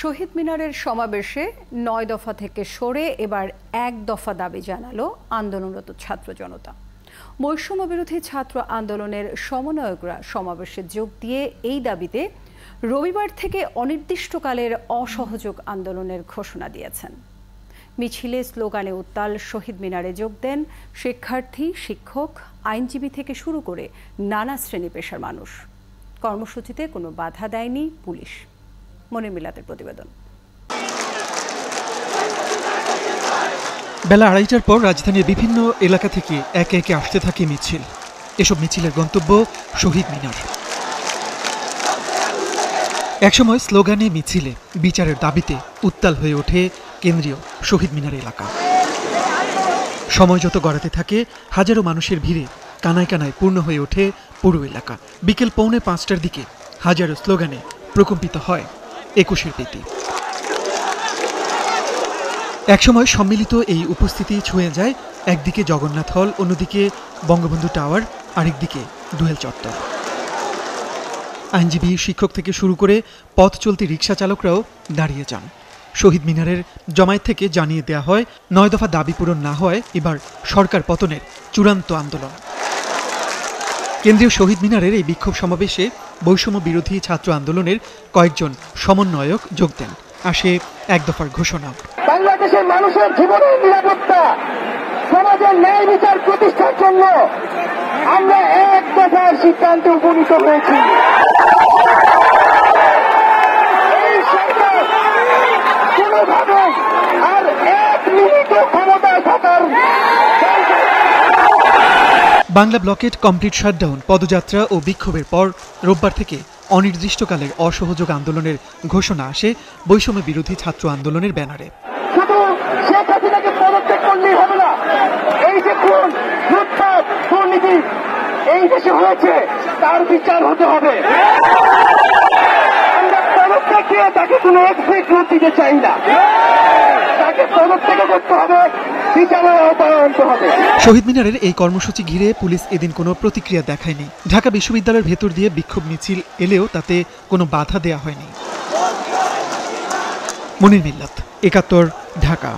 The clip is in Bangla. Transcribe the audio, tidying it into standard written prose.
শহীদ মিনারের সমাবেশে ৯ দফা থেকে সরে এবার ১ দফা দাবি জানালো আন্দোলনরত ছাত্র জনতা। বৈষম্য বিরোধী ছাত্র আন্দোলনের সমন্বয়করা সমাবেশে যোগ দিয়ে এই দাবিতে রবিবার থেকে অনির্দিষ্টকালের অসহযোগ আন্দোলনের ঘোষণা দিয়েছেন। মিছিলে স্লোগানে উত্তাল শহীদ মিনারে যোগ দেন শিক্ষার্থী, শিক্ষক, আইনজীবী থেকে শুরু করে নানা শ্রেণী পেশার মানুষ। কর্মসূচিতে কোনো বাধা দেয়নি পুলিশ। মনির মিলাতের প্রতিবেদন। বেলা ২:৩০টার পর রাজধানীর বিভিন্ন এলাকা থেকে একে একে আসতে থাকে মিছিল। এসব মিছিলের গন্তব্য শহীদ মিনার। একসময় স্লোগানে, মিছিলে বিচারের দাবিতে উত্তাল হয়ে ওঠে কেন্দ্রীয় শহীদ মিনার এলাকা। সময় যত গড়াতে থাকে, হাজারো মানুষের ভিড়ে কানায় কানায় পূর্ণ হয়ে ওঠে পুরো এলাকা। বিকেল ৪:৫টার দিকে হাজারো স্লোগানে প্রকম্পিত হয় ২১-এর পেটি। একসময় সম্মিলিত এই উপস্থিতি ছুঁয়ে যায় একদিকে জগন্নাথ হল, অন্যদিকে বঙ্গবন্ধু টাওয়ার, আরেকদিকে দোয়েল চত্বর। আইনজীবী, শিক্ষক থেকে শুরু করে পথ চলতি রিকশা চালকরাও দাঁড়িয়ে যান। শহীদ মিনারের জমায়েত থেকে জানিয়ে দেওয়া হয়, ৯ দফা দাবি পূরণ না হয় এবার সরকার পতনের চূড়ান্ত আন্দোলন। কেন্দ্রীয় শহীদ মিনারের এই বিক্ষোভ সমাবেশে বৈষম্য বিরোধী ছাত্র আন্দোলনের কয়েকজন সমন্বয়ক যোগ দেন। আসে ১ দফার ঘোষণা। বাংলাদেশের মানুষের জীবনের নিরাপত্তা, সমাজের ন্যায় বিচার প্রতিষ্ঠার জন্য আমরা ১ দফার সিদ্ধান্তে উপনীত হয়েছি। এই সরকার কোনোভাবে আর ১ মিনিটও ক্ষমতায় থাকার। বাংলা ব্লকেট কমপ্লিট শাটডাউন, পদযাত্রা ও বিক্ষোভের পর রোববার থেকে অনির্দিষ্টকালের অসহযোগ আন্দোলনের ঘোষণা আসে বৈষম্য বিরোধী ছাত্র আন্দোলনের ব্যানারে। শুধু শেখ হাসিনাকে পদত্যাগ করলেই হবে না, এই যে খুন, লুটপাট, দুর্নীতি এই দেশে হয়েছে তার বিচার হতে হবে। আমরা পদত্যাগ দিয়ে তাকে কোনো এক্সিকিউট দিতে চাই না, তাকে পদত্যাগ করতে হবে, বিচারের আওতায় আনতে হবে। শহীদ মিনারের এই কর্মসূচি ঘিরে পুলিশ এদিন কোনো প্রতিক্রিয়া দেখায়নি। ঢাকা বিশ্ববিদ্যালয়ের ভেতর দিয়ে বিক্ষোভ মিছিল এলেও তাতে কোনো বাধা দেয়া হয়নি। মনির মিল্লাত, ৭১, ঢাকা।